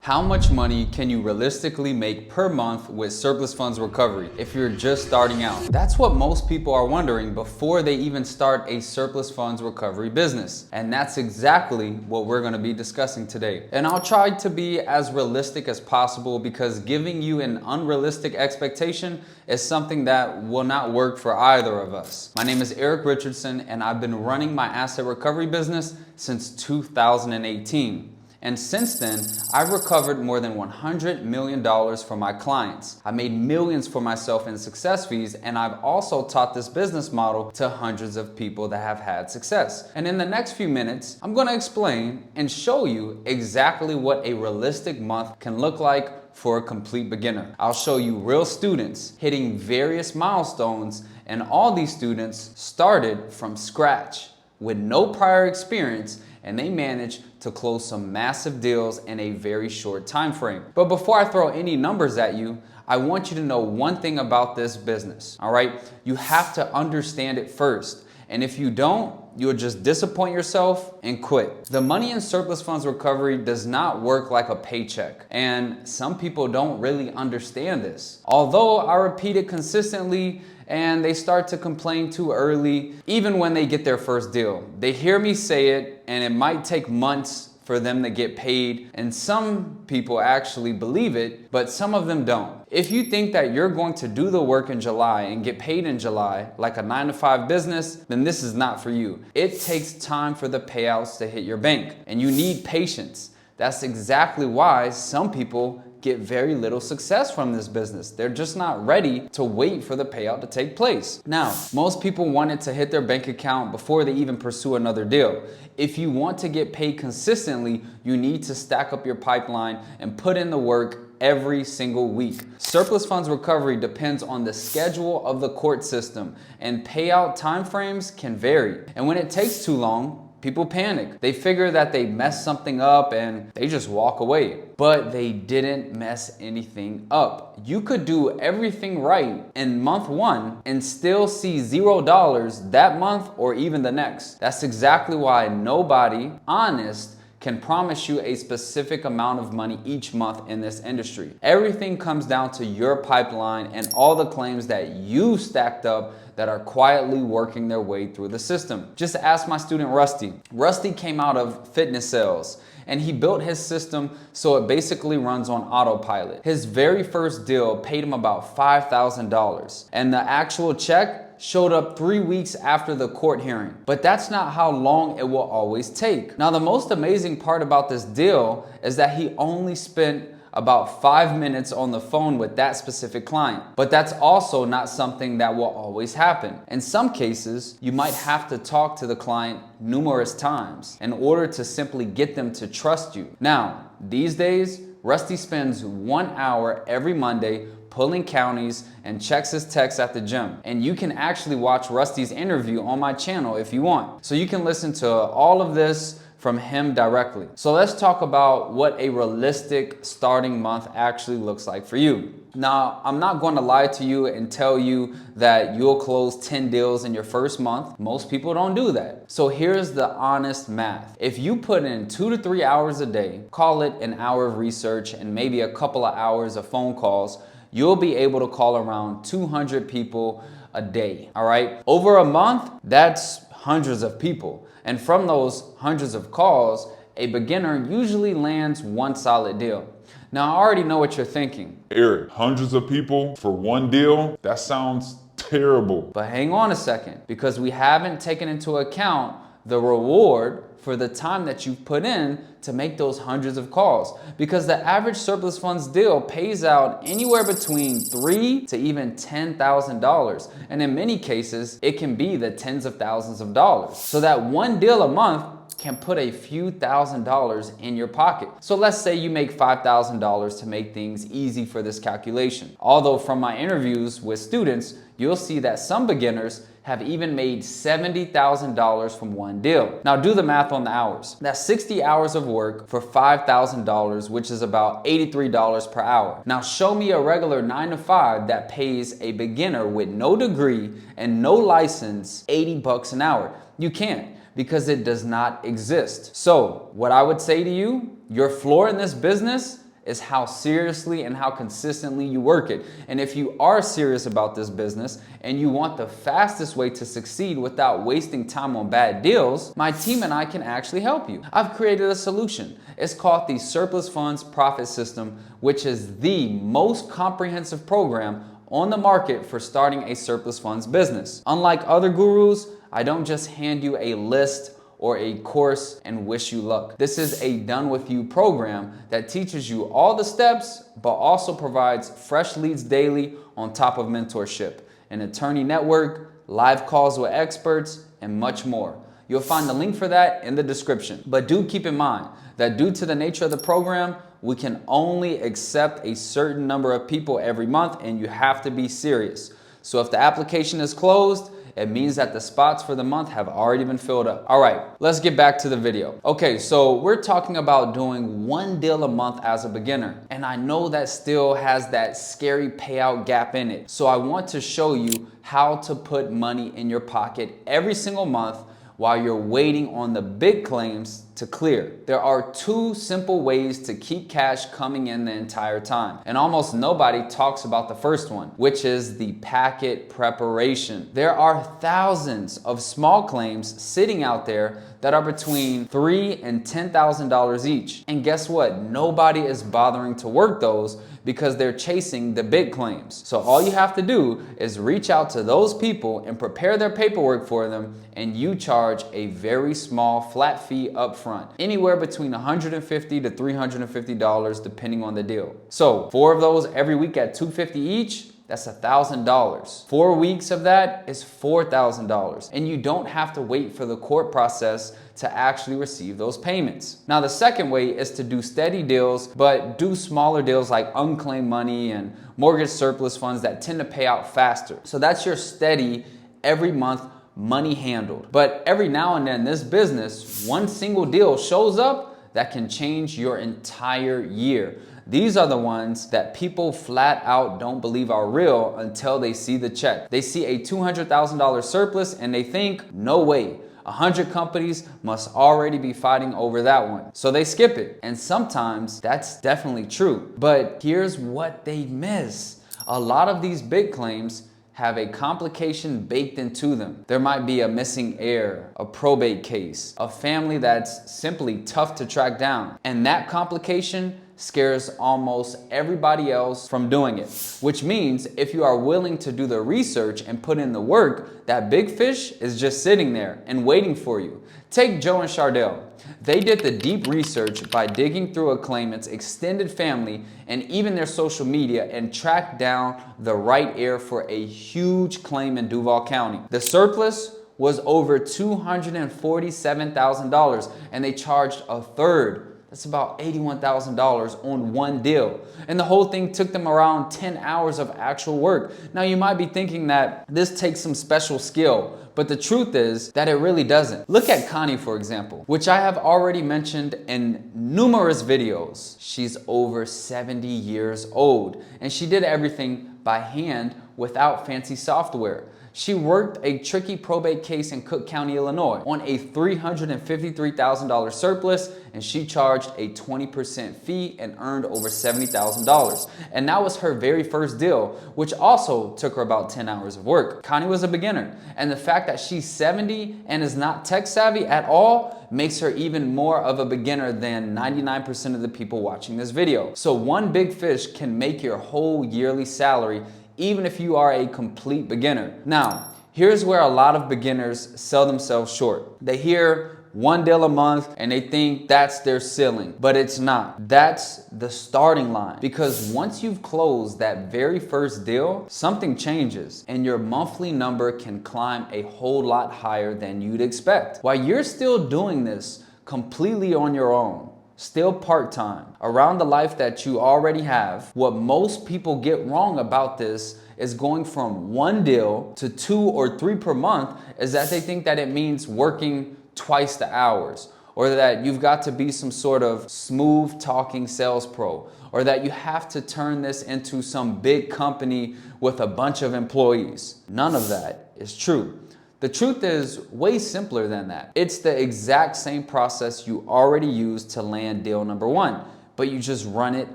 How much money can you realistically make per month with surplus funds recovery if you're just starting out? That's what most people are wondering before they even start a surplus funds recovery business. And that's exactly what we're going to be discussing today. And I'll try to be as realistic as possible because giving you an unrealistic expectation is something that will not work for either of us. My name is Eric Richardson and I've been running my asset recovery business since 2018. And since then, I've recovered more than $100 million from my clients. I made millions for myself in success fees, and I've also taught this business model to hundreds of people that have had success. And in the next few minutes, I'm gonna explain and show you exactly what a realistic month can look like for a complete beginner. I'll show you real students hitting various milestones, and all these students started from scratch with no prior experience, and they managed to close some massive deals in a very short time frame. But before I throw any numbers at you, I want you to know one thing about this business, all right? You have to understand it first. And if you don't, you'll just disappoint yourself and quit. The money in surplus funds recovery does not work like a paycheck. And some people don't really understand this. Although I repeat it consistently, and they start to complain too early, even when they get their first deal. They hear me say it, and it might take months for them to get paid, and some people actually believe it, but some of them don't. If you think that you're going to do the work in July and get paid in July, like a 9-to-5 business, then this is not for you. It takes time for the payouts to hit your bank, and you need patience. That's exactly why some people get very little success from this business. They're just not ready to wait for the payout to take place. Now, most people want it to hit their bank account before they even pursue another deal. If you want to get paid consistently, you need to stack up your pipeline and put in the work every single week. Surplus funds recovery depends on the schedule of the court system, and payout timeframes can vary. And when it takes too long, people panic. They figure that they messed something up and they just walk away. But they didn't mess anything up. You could do everything right in month one and still see $0 that month or even the next. That's exactly why nobody honest can promise you a specific amount of money each month in this industry. Everything comes down to your pipeline and all the claims that you stacked up that are quietly working their way through the system. Just ask my student Rusty. Rusty came out of fitness sales and he built his system so it basically runs on autopilot. His very first deal paid him about $5,000 and the actual check showed up 3 weeks after the court hearing. But that's not how long it will always take. Now, the most amazing part about this deal is that he only spent about 5 minutes on the phone with that specific client. But that's also not something that will always happen. In some cases, you might have to talk to the client numerous times in order to simply get them to trust you. Now, these days, Rusty spends 1 hour every Monday pulling counties and checks his texts at the gym. And you can actually watch Rusty's interview on my channel if you want. So you can listen to all of this from him directly. So let's talk about what a realistic starting month actually looks like for you. Now, I'm not going to lie to you and tell you that you'll close 10 deals in your first month. Most people don't do that. So here's the honest math. If you put in 2 to 3 hours a day, call it an hour of research and maybe a couple of hours of phone calls, you'll be able to call around 200 people a day, all right? Over a month, that's hundreds of people. And from those hundreds of calls, a beginner usually lands one solid deal. Now, I already know what you're thinking. Eric, hundreds of people for one deal? That sounds terrible. But hang on a second, because we haven't taken into account the reward for the time that you've put in to make those hundreds of calls. Because the average surplus funds deal pays out anywhere between $3,000 to even $10,000. And in many cases, it can be the tens of thousands of dollars. So that one deal a month can put a few $1,000s in your pocket. So let's say you make $5,000 to make things easy for this calculation. Although from my interviews with students, you'll see that some beginners have even made $70,000 from one deal. Now do the math on the hours. That's 60 hours of work for $5,000, which is about $83 per hour. Now show me a regular 9-to-5 that pays a beginner with no degree and no license $80 an hour. You can't, because it does not exist. So what I would say to you, your floor in this business is how seriously and how consistently you work it. And if you are serious about this business and you want the fastest way to succeed without wasting time on bad deals, my team and I can actually help you. I've created a solution. It's called the Surplus Funds Profit System, which is the most comprehensive program on the market for starting a surplus funds business. Unlike other gurus, I don't just hand you a list or a course and wish you luck. This is a done with you program that teaches you all the steps, but also provides fresh leads daily on top of mentorship, an attorney network, live calls with experts, and much more. You'll find the link for that in the description. But do keep in mind that due to the nature of the program, we can only accept a certain number of people every month, and you have to be serious. So if the application is closed, it means that the spots for the month have already been filled up. All right, let's get back to the video. Okay, so we're talking about doing one deal a month as a beginner. And I know that still has that scary payout gap in it. So I want to show you how to put money in your pocket every single month while you're waiting on the big claims to clear. There are two simple ways to keep cash coming in the entire time. And almost nobody talks about the first one, which is the packet preparation. There are thousands of small claims sitting out there that are between $3,000 and $10,000 each. And guess what? Nobody is bothering to work those because they're chasing the big claims. So all you have to do is reach out to those people and prepare their paperwork for them, and you charge a very small flat fee up front, anywhere between $150 to $350 depending on the deal. So 4 of those every week at $250 each, that's $1,000. 4 weeks of that is $4,000. And you don't have to wait for the court process to actually receive those payments. Now, the second way is to do steady deals, but do smaller deals like unclaimed money and mortgage surplus funds that tend to pay out faster. So that's your steady, every month money handled. But every now and then, this business, one single deal shows up that can change your entire year. These are the ones that people flat out don't believe are real until they see the check. They see a $200,000 surplus and they think, no way, 100 companies must already be fighting over that one. So they skip it. And sometimes that's definitely true. But here's what they miss. A lot of these big claims have a complication baked into them. There might be a missing heir, a probate case, a family that's simply tough to track down. And that complication scares almost everybody else from doing it, which means if you are willing to do the research and put in the work, that big fish is just sitting there and waiting for you. Take Joe and Chardell. They did the deep research by digging through a claimant's extended family and even their social media and tracked down the right heir for a huge claim in Duval County. The surplus was over $247,000 and they charged a third. That's about $81,000 on one deal. And the whole thing took them around 10 hours of actual work. Now you might be thinking that this takes some special skill, but the truth is that it really doesn't. Look at Connie, for example, which I have already mentioned in numerous videos. She's over 70 years old and she did everything by hand without fancy software. She worked a tricky probate case in Cook County, Illinois on a $353,000 surplus, and she charged a 20% fee and earned over $70,000. And that was her very first deal, which also took her about 10 hours of work. Connie was a beginner, and the fact that she's 70 and is not tech savvy at all makes her even more of a beginner than 99% of the people watching this video. So one big fish can make your whole yearly salary even if you are a complete beginner. Now, here's where a lot of beginners sell themselves short. They hear one deal a month and they think that's their ceiling, but it's not. That's the starting line, because once you've closed that very first deal, something changes and your monthly number can climb a whole lot higher than you'd expect. While you're still doing this completely on your own, still part-time, around the life that you already have, what most people get wrong about this is going from one deal to 2 or 3 per month is that they think that it means working twice the hours, or that you've got to be some sort of smooth talking sales pro, or that you have to turn this into some big company with a bunch of employees. None of that is true. The truth is way simpler than that. It's the exact same process you already used to land deal number 1. but you just run it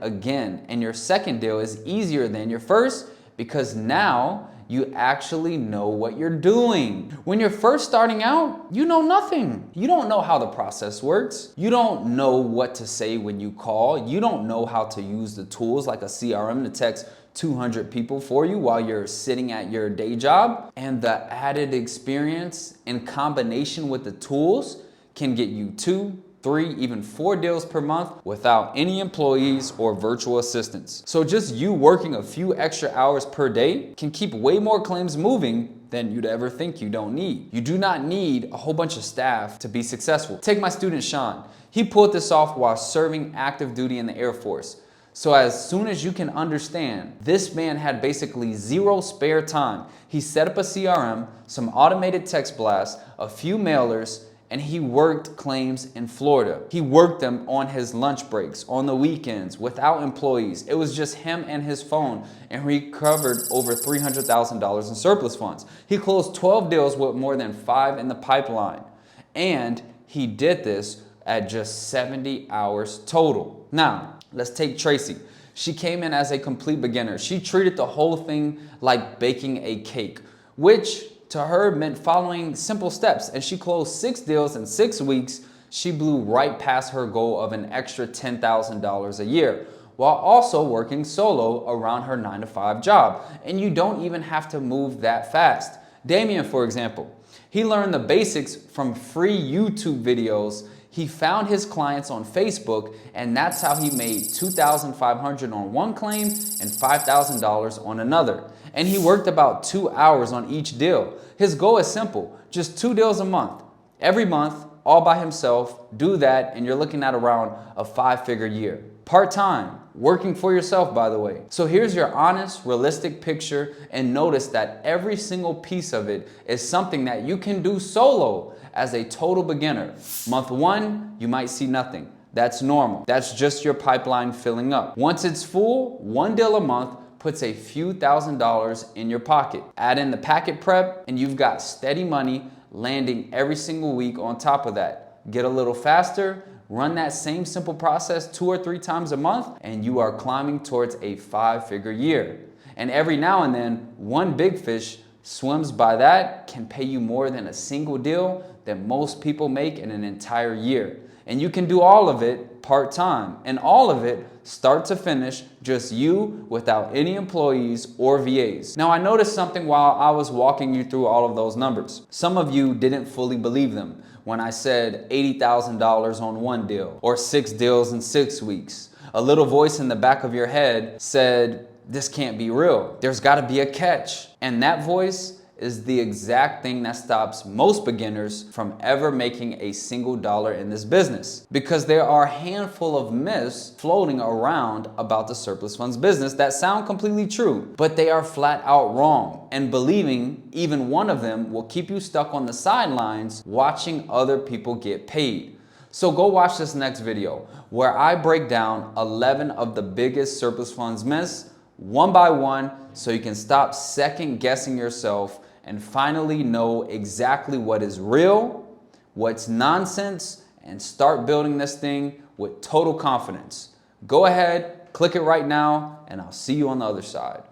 again. And your second deal is easier than your first because now you actually know what you're doing. When you're first starting out, you know nothing. You don't know how the process works. You don't know what to say when you call. You don't know how to use the tools like a CRM to text 200 people for you while you're sitting at your day job. And the added experience in combination with the tools can get you 2, 3, even 4 deals per month without any employees or virtual assistants. So just you working a few extra hours per day can keep way more claims moving than you'd ever think you don't need. You do not need a whole bunch of staff to be successful. Take my student Sean. He pulled this off while serving active duty in the Air Force. So as soon as you can understand, this man had basically zero spare time. He set up a CRM, some automated text blasts, a few mailers, and he worked claims in Florida. He worked them on his lunch breaks, on the weekends, without employees. It was just him and his phone, and he recovered over $300,000 in surplus funds. He closed 12 deals with more than 5 in the pipeline, and he did this at just 70 hours total. Now, let's take Tracy. She came in as a complete beginner. She treated the whole thing like baking a cake, which to her meant following simple steps, and she closed 6 deals in 6 weeks. She blew right past her goal of an extra $10,000 a year while also working solo around her 9-to-5 job. And you don't even have to move that fast. Damien, for example, he learned the basics from free YouTube videos. He found his clients on Facebook, and that's how he made $2,500 on one claim and $5,000 on another. And he worked about 2 hours on each deal. His goal is simple, just 2 deals a month. Every month, all by himself, do that, and you're looking at around a 5-figure year. Part-time, working for yourself, by the way. So here's your honest, realistic picture, and notice that every single piece of it is something that you can do solo as a total beginner. Month 1, you might see nothing. That's normal. That's just your pipeline filling up. Once it's full, 1 deal a month puts a few $1,000s in your pocket. Add in the packet prep, and you've got steady money landing every single week on top of that. Get a little faster, run that same simple process 2 or 3 times a month, and you are climbing towards a 5-figure year. And every now and then, one big fish swims by that can pay you more than a single deal that most people make in an entire year. And you can do all of it part-time, and all of it start to finish, just you without any employees or VAs. Now, I noticed something while I was walking you through all of those numbers. Some of you didn't fully believe them when I said $80,000 on one deal or 6 deals in 6 weeks. A little voice in the back of your head said, this can't be real. There's got to be a catch. And that voice is the exact thing that stops most beginners from ever making a single dollar in this business. Because there are a handful of myths floating around about the surplus funds business that sound completely true, but they are flat out wrong. And believing even one of them will keep you stuck on the sidelines watching other people get paid. So go watch this next video where I break down 11 of the biggest surplus funds myths one by one so you can stop second guessing yourself and finally know exactly what is real, what's nonsense, and start building this thing with total confidence. Go ahead, click it right now, and I'll see you on the other side.